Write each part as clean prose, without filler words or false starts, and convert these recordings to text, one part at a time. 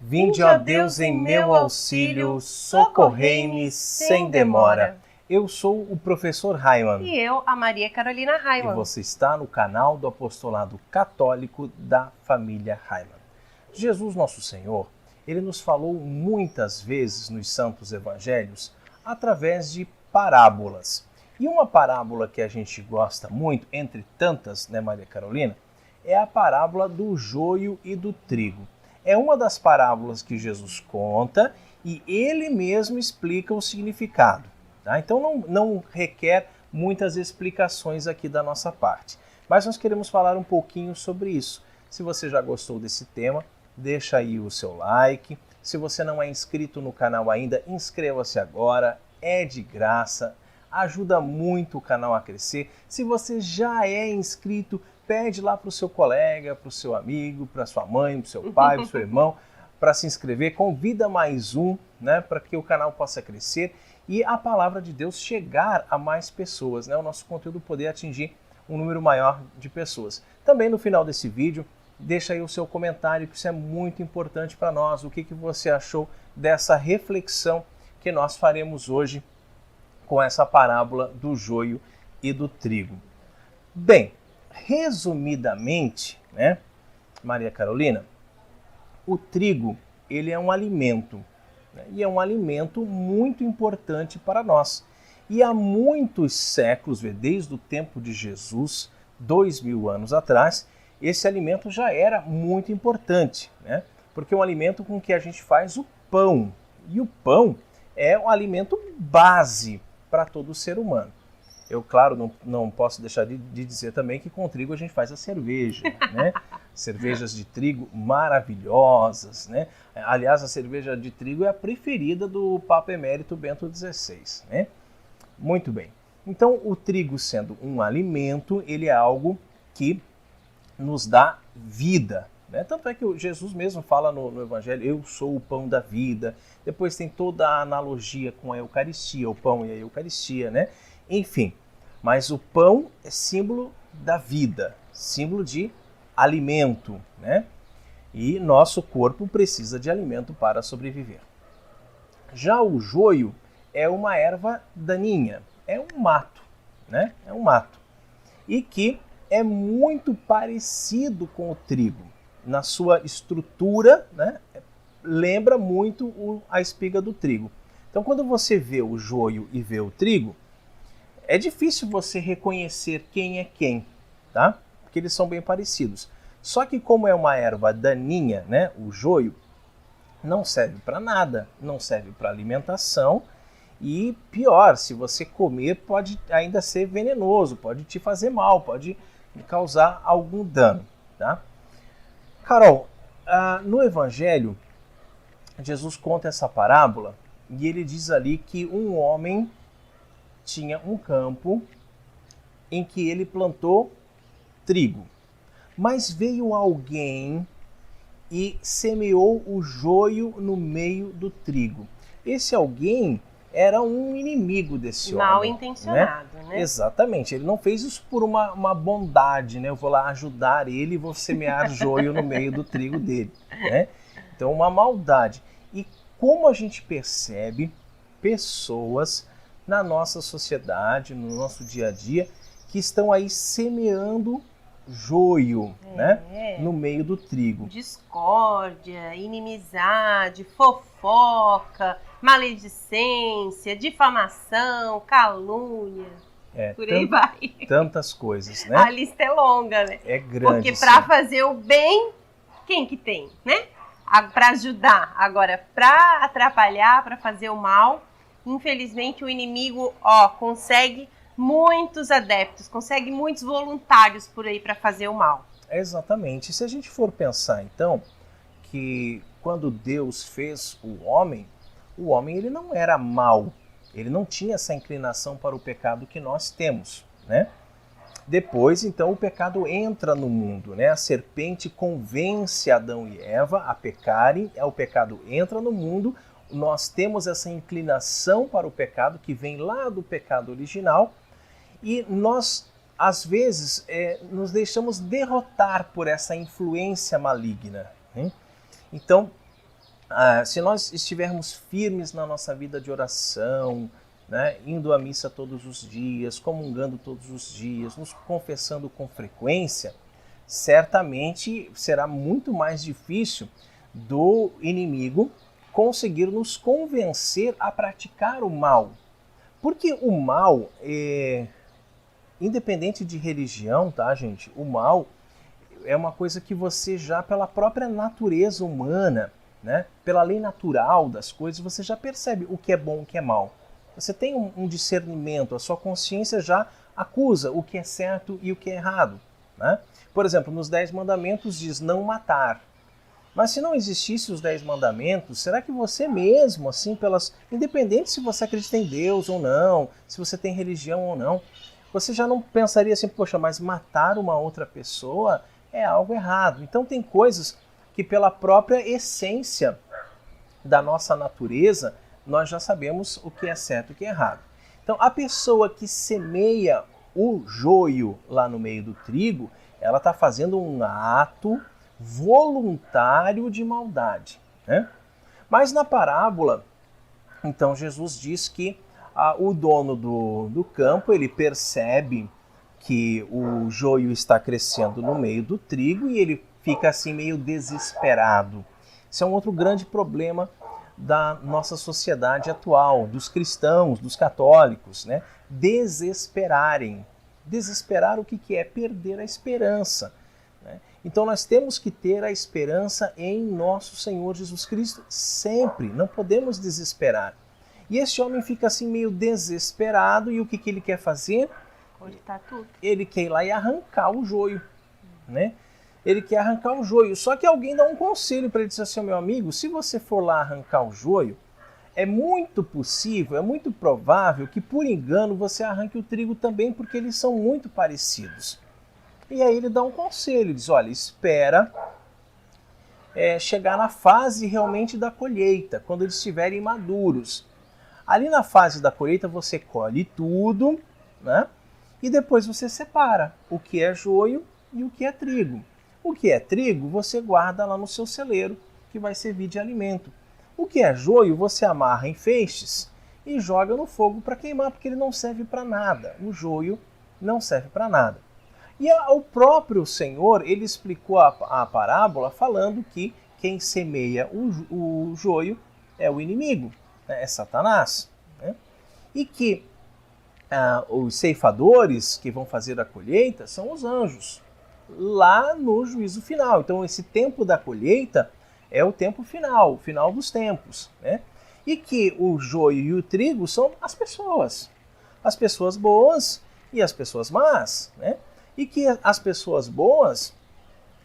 Vinde, ó Deus, em meu auxílio, socorrei-me sem demora. Eu sou o professor Raimann. E eu, a Maria Carolina Raimann. E você está no canal do Apostolado Católico da família Raimann. Jesus, nosso Senhor, ele nos falou muitas vezes nos Santos Evangelhos através de parábolas. E uma parábola que a gente gosta muito, entre tantas, né, Maria Carolina, é a parábola do joio e do trigo. É uma das parábolas que Jesus conta e ele mesmo explica o significado. Tá? Então não requer muitas explicações aqui da nossa parte. Mas nós queremos falar um pouquinho sobre isso. Se você já gostou desse tema, deixa aí o seu like. Se você não é inscrito no canal ainda, inscreva-se agora. É de graça, ajuda muito o canal a crescer. Se você já é inscrito, pede lá para o seu colega, para o seu amigo, para sua mãe, para o seu pai, para o seu irmão, para se inscrever. Convida mais um, né, para que o canal possa crescer e a palavra de Deus chegar a mais pessoas, né, o nosso conteúdo poder atingir um número maior de pessoas. Também no final desse vídeo, deixa aí o seu comentário, que isso é muito importante para nós. O que você achou dessa reflexão que nós faremos hoje com essa parábola do joio e do trigo? Bem, resumidamente, né, Maria Carolina, o trigo ele é um alimento, né, e é um alimento muito importante para nós. E há muitos séculos, desde o tempo de Jesus, 2000 anos atrás, esse alimento já era muito importante, né, porque é um alimento com que a gente faz o pão. E o pão é um alimento base para todo ser humano. Eu, claro, não posso deixar de dizer também que com trigo a gente faz a cerveja, né? Cervejas de trigo maravilhosas, né? Aliás, a cerveja de trigo é a preferida do Papa Emérito Bento XVI, né? Muito bem. Então, o trigo sendo um alimento, ele é algo que nos dá vida, né? Tanto é que Jesus mesmo fala no Evangelho, eu sou o pão da vida. Depois tem toda a analogia com a Eucaristia, o pão e a Eucaristia, né? Enfim, mas o pão é símbolo da vida, símbolo de alimento, né? E nosso corpo precisa de alimento para sobreviver. Já o joio é uma erva daninha, é um mato, né? É um mato. E que é muito parecido com o trigo. Na sua estrutura, né? Lembra muito a espiga do trigo. Então, quando você vê o joio e vê o trigo, é difícil você reconhecer quem é quem, tá? Porque eles são bem parecidos. Só que como é uma erva daninha, né, o joio, não serve para nada, não serve para alimentação e pior, se você comer pode ainda ser venenoso, pode te fazer mal, pode causar algum dano, tá? Carol, no Evangelho, Jesus conta essa parábola e ele diz ali que um homem tinha um campo em que ele plantou trigo. Mas veio alguém e semeou o joio no meio do trigo. Esse alguém era um inimigo desse homem. Mal intencionado, né? Exatamente. Ele não fez isso por uma bondade, né? Eu vou lá ajudar ele e vou semear joio no meio do trigo dele, né? Então, uma maldade. E como a gente percebe pessoas na nossa sociedade, no nosso dia a dia, que estão aí semeando joio, né, no meio do trigo. Discórdia, inimizade, fofoca, maledicência, difamação, calúnia, por aí vai. Tantas coisas, né? A lista é longa, né? É grande. Porque para fazer o bem, quem que tem, né? Para ajudar. Agora, para atrapalhar, para fazer o mal, infelizmente o inimigo, consegue muitos adeptos, consegue muitos voluntários por aí para fazer o mal. Exatamente. Se a gente for pensar, então, que quando Deus fez o homem ele não era mau, ele não tinha essa inclinação para o pecado que nós temos, né? Depois, então, o pecado entra no mundo, né? A serpente convence Adão e Eva a pecarem, o pecado entra no mundo, nós temos essa inclinação para o pecado que vem lá do pecado original e nós, às vezes, nos deixamos derrotar por essa influência maligna, né? Então, se nós estivermos firmes na nossa vida de oração, né, indo à missa todos os dias, comungando todos os dias, nos confessando com frequência, certamente será muito mais difícil do inimigo conseguir nos convencer a praticar o mal. Porque o mal, independente de religião, tá, gente? O mal é uma coisa que você já, pela própria natureza humana, né, pela lei natural das coisas, você já percebe o que é bom e o que é mal. Você tem um discernimento, a sua consciência já acusa o que é certo e o que é errado, né? Por exemplo, nos 10 mandamentos diz não matar. Mas se não existisse os 10 mandamentos, será que você mesmo, assim, independente se você acredita em Deus ou não, se você tem religião ou não, você já não pensaria assim, poxa, mas matar uma outra pessoa é algo errado. Então tem coisas que pela própria essência da nossa natureza, nós já sabemos o que é certo e o que é errado. Então a pessoa que semeia o joio lá no meio do trigo, ela está fazendo um ato voluntário de maldade, né? Mas na parábola, então Jesus diz que o dono do campo, ele percebe que o joio está crescendo no meio do trigo e ele fica assim meio desesperado. Isso é um outro grande problema da nossa sociedade atual, dos cristãos, dos católicos, né? Desesperarem. Desesperar o que é? Perder a esperança. Então nós temos que ter a esperança em nosso Senhor Jesus Cristo sempre, não podemos desesperar. E esse homem fica assim meio desesperado e o que ele quer fazer? Cortar tudo. Ele quer ir lá e arrancar o joio, né? Ele quer arrancar o joio, só que alguém dá um conselho para ele, diz assim, meu amigo, se você for lá arrancar o joio, é muito possível, é muito provável que por engano você arranque o trigo também, porque eles são muito parecidos. E aí ele dá um conselho, diz, olha, espera chegar na fase realmente da colheita, quando eles estiverem maduros. Ali na fase da colheita você colhe tudo, né? E depois você separa o que é joio e o que é trigo. O que é trigo você guarda lá no seu celeiro, que vai servir de alimento. O que é joio você amarra em feixes e joga no fogo para queimar, porque ele não serve para nada. O joio não serve para nada. E o próprio Senhor, ele explicou a parábola falando que quem semeia o joio é o inimigo, né? É Satanás, né? E que os ceifadores que vão fazer a colheita são os anjos, lá no juízo final. Então esse tempo da colheita é o tempo final, o final dos tempos, né? E que o joio e o trigo são as pessoas boas e as pessoas más, né? E que as pessoas boas,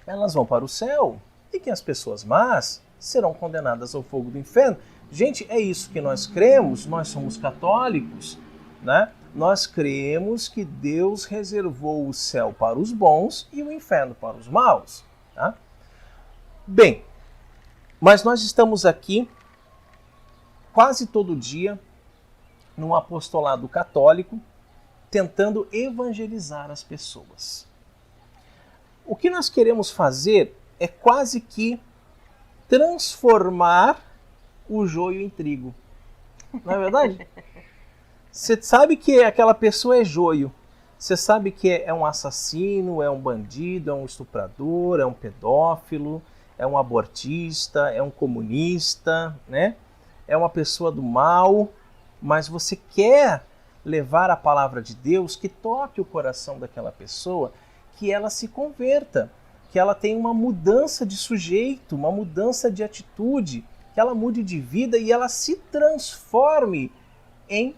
elas vão para o céu, e que as pessoas más serão condenadas ao fogo do inferno. Gente, é isso que nós cremos, nós somos católicos, né? Nós cremos que Deus reservou o céu para os bons e o inferno para os maus, tá? Bem, mas nós estamos aqui quase todo dia num apostolado católico, tentando evangelizar as pessoas. O que nós queremos fazer é quase que transformar o joio em trigo. Não é verdade? Você sabe que aquela pessoa é joio. Você sabe que é um assassino, é um bandido, é um estuprador, é um pedófilo, é um abortista, é um comunista, né? É uma pessoa do mal, mas você quer levar a palavra de Deus que toque o coração daquela pessoa, que ela se converta, que ela tenha uma mudança de sujeito, uma mudança de atitude, que ela mude de vida e ela se transforme em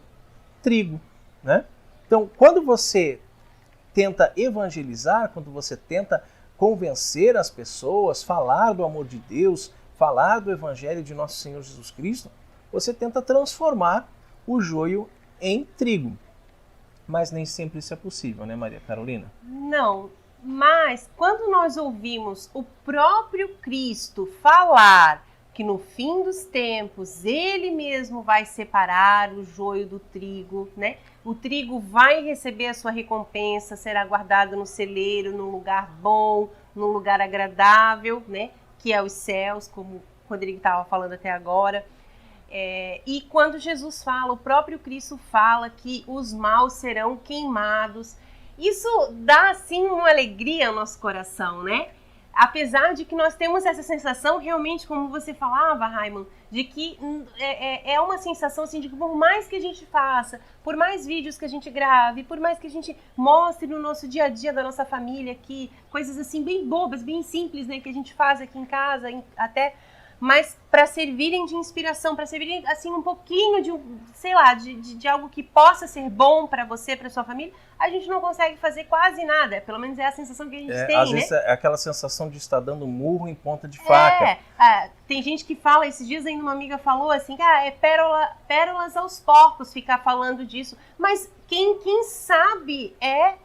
trigo, né? Então, quando você tenta evangelizar, quando você tenta convencer as pessoas, falar do amor de Deus, falar do evangelho de nosso Senhor Jesus Cristo, você tenta transformar o joio em trigo. Mas nem sempre isso é possível, né, Maria Carolina? Não, mas quando nós ouvimos o próprio Cristo falar que no fim dos tempos ele mesmo vai separar o joio do trigo, né? O trigo vai receber a sua recompensa, será guardado no celeiro, num lugar bom, num lugar agradável, né? Que é os céus, como Rodrigo estava falando até agora. E quando Jesus fala, o próprio Cristo fala que os maus serão queimados. Isso dá, assim, uma alegria ao nosso coração, né? Apesar de que nós temos essa sensação, realmente, como você falava, Raimund, de que é uma sensação assim, de que por mais que a gente faça, por mais vídeos que a gente grave, por mais que a gente mostre no nosso dia a dia da nossa família aqui, coisas assim bem bobas, bem simples, né, que a gente faz aqui em casa, até, mas para servirem de inspiração, para servirem assim um pouquinho de, sei lá, de algo que possa ser bom para você, para sua família, a gente não consegue fazer quase nada. Pelo menos é a sensação que a gente tem, às né? vezes é aquela sensação de estar dando murro em ponta de faca. Tem gente que fala, esses dias ainda uma amiga falou assim, é pérolas aos porcos ficar falando disso. Mas quem sabe é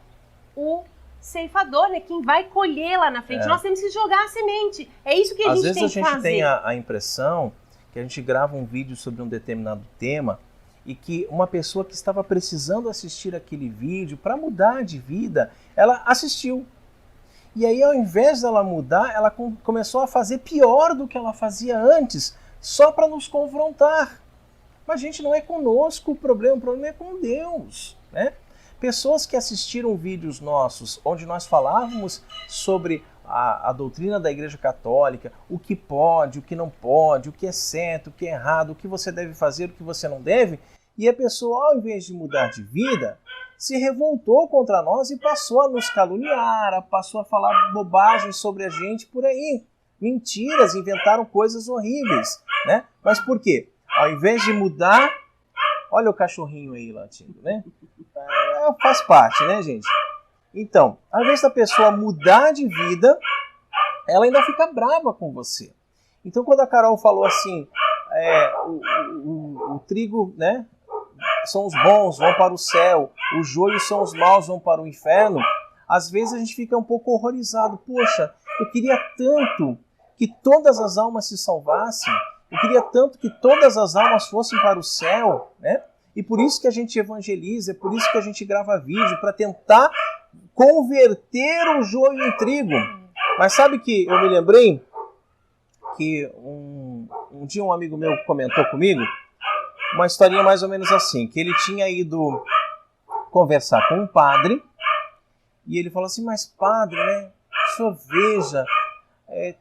o ceifador, né? Quem vai colher lá na frente. Nós temos que jogar a semente. É isso que a gente tem que fazer. Às vezes a gente tem a impressão que a gente grava um vídeo sobre um determinado tema e que uma pessoa que estava precisando assistir aquele vídeo para mudar de vida, ela assistiu. E aí, ao invés dela mudar, ela começou a fazer pior do que ela fazia antes, só para nos confrontar. Mas, gente, não é conosco o problema é com Deus, né? Pessoas que assistiram vídeos nossos onde nós falávamos sobre a doutrina da Igreja Católica, o que pode, o que não pode, o que é certo, o que é errado, o que você deve fazer, o que você não deve, e a pessoa, ao invés de mudar de vida, se revoltou contra nós e passou a nos caluniar, passou a falar bobagens sobre a gente por aí. Mentiras, inventaram coisas horríveis, né? Mas por quê? Ao invés de mudar, olha o cachorrinho aí latindo, né? Faz parte, né, gente? Então, ao invés da pessoa mudar de vida, ela ainda fica brava com você. Então, quando a Carol falou assim, o trigo, né, são os bons, vão para o céu, os joios são os maus, vão para o inferno, às vezes a gente fica um pouco horrorizado. Poxa, eu queria tanto que todas as almas se salvassem, eu queria tanto que todas as almas fossem para o céu, né? E por isso que a gente evangeliza, é por isso que a gente grava vídeo, para tentar converter o joio em trigo. Mas sabe que eu me lembrei que um dia um amigo meu comentou comigo uma historinha mais ou menos assim, que ele tinha ido conversar com um padre e ele falou assim, mas padre, né, o senhor veja,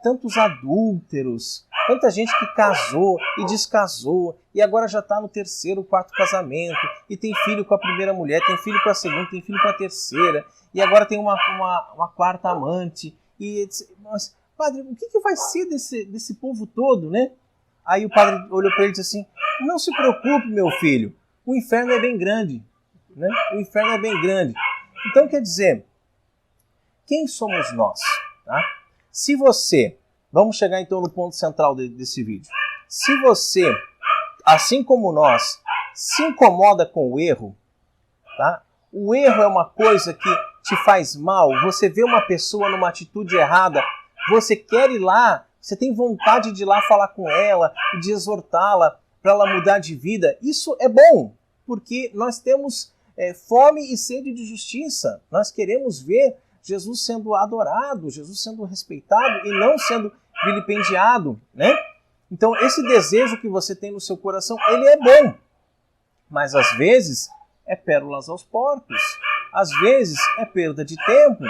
tantos adúlteros, tanta gente que casou e descasou e agora já está no terceiro, quarto casamento e tem filho com a primeira mulher, tem filho com a segunda, tem filho com a terceira e agora tem uma quarta amante. Mas, padre, o que vai ser desse povo todo, né? Aí o padre olhou para ele e disse assim, não se preocupe, meu filho, o inferno é bem grande, né? O inferno é bem grande. Então, quer dizer, quem somos nós? Tá? Se você, vamos chegar então no ponto central desse vídeo, se você, assim como nós, se incomoda com o erro, tá? O erro é uma coisa que te faz mal, você vê uma pessoa numa atitude errada, você quer ir lá, você tem vontade de ir lá falar com ela e de exortá-la para ela mudar de vida, isso é bom, porque nós temos fome e sede de justiça, nós queremos ver Jesus sendo adorado, Jesus sendo respeitado e não sendo vilipendiado, né? Então esse desejo que você tem no seu coração, ele é bom, mas às vezes é pérolas aos porcos, às vezes é perda de tempo,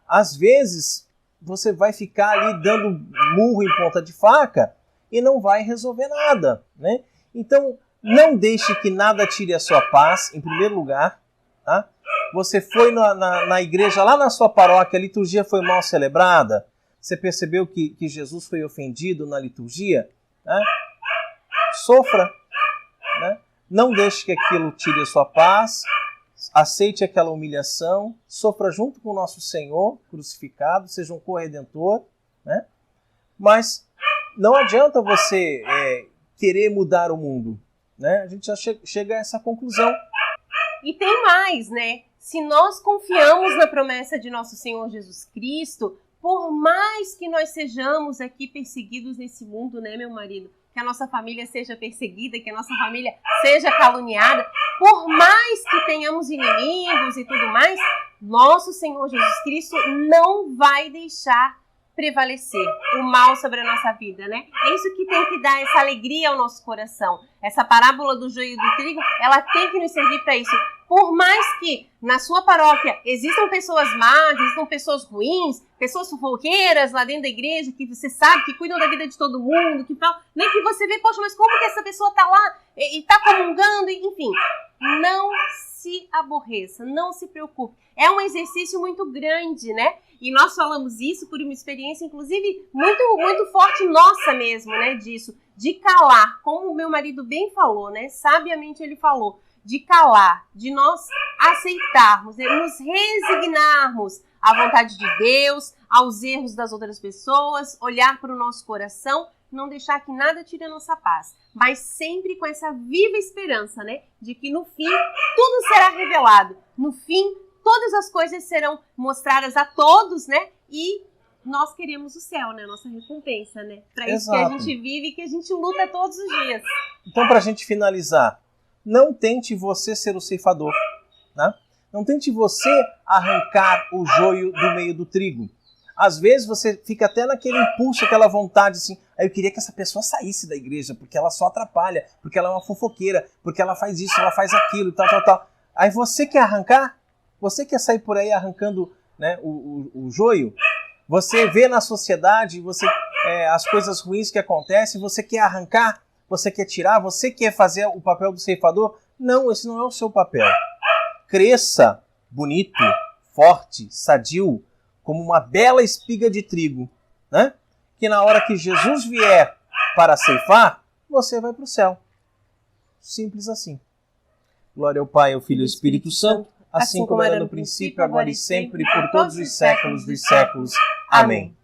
às vezes você vai ficar ali dando murro em ponta de faca e não vai resolver nada, né? Então não deixe que nada tire a sua paz, em primeiro lugar, tá? Você foi na igreja, lá na sua paróquia, a liturgia foi mal celebrada, você percebeu que Jesus foi ofendido na liturgia, né? Sofra, né? Não deixe que aquilo tire a sua paz, aceite aquela humilhação, sofra junto com o nosso Senhor crucificado, seja um corredentor, né? Mas não adianta você querer mudar o mundo, né? A gente já chega a essa conclusão. E tem mais, né? Se nós confiamos na promessa de nosso Senhor Jesus Cristo, por mais que nós sejamos aqui perseguidos nesse mundo, né, meu marido? Que a nossa família seja perseguida, que a nossa família seja caluniada, por mais que tenhamos inimigos e tudo mais, nosso Senhor Jesus Cristo não vai deixar prevalecer o mal sobre a nossa vida, né? É isso que tem que dar essa alegria ao nosso coração. Essa parábola do joio e do trigo, ela tem que nos servir para isso. Por mais que na sua paróquia existam pessoas más, existam pessoas ruins, pessoas fofoqueiras lá dentro da igreja, que você sabe, que cuidam da vida de todo mundo, que falam, nem que você vê, poxa, mas como que essa pessoa tá lá e tá comungando, enfim. Não se aborreça, não se preocupe. É um exercício muito grande, né? E nós falamos isso por uma experiência, inclusive, muito forte nossa mesmo, né? Disso, de calar, como o meu marido bem falou, né? Sabiamente ele falou, de calar, de nós aceitarmos, né? Nos resignarmos à vontade de Deus, aos erros das outras pessoas, olhar para o nosso coração, não deixar que nada tire a nossa paz, mas sempre com essa viva esperança, né? De que no fim tudo será revelado, no fim todas as coisas serão mostradas a todos, né? E nós queremos o céu, né? Nossa recompensa, né? Para isso que a gente vive e que a gente luta todos os dias. Então, para a gente finalizar, não tente você ser o ceifador, né? Não tente você arrancar o joio do meio do trigo. Às vezes você fica até naquele impulso, aquela vontade assim, eu queria que essa pessoa saísse da igreja, porque ela só atrapalha, porque ela é uma fofoqueira, porque ela faz isso, ela faz aquilo, tal. Aí você quer arrancar? Você quer sair por aí arrancando, né, o joio? Você vê na sociedade as coisas ruins que acontecem, você quer arrancar? Você quer tirar? Você quer fazer o papel do ceifador? Não, esse não é o seu papel. Cresça bonito, forte, sadio, como uma bela espiga de trigo, né? Que na hora que Jesus vier para ceifar, você vai para o céu. Simples assim. Glória ao Pai, ao Filho e ao Espírito Santo, assim como era no princípio, agora e sempre, por todos os séculos dos séculos. Amém.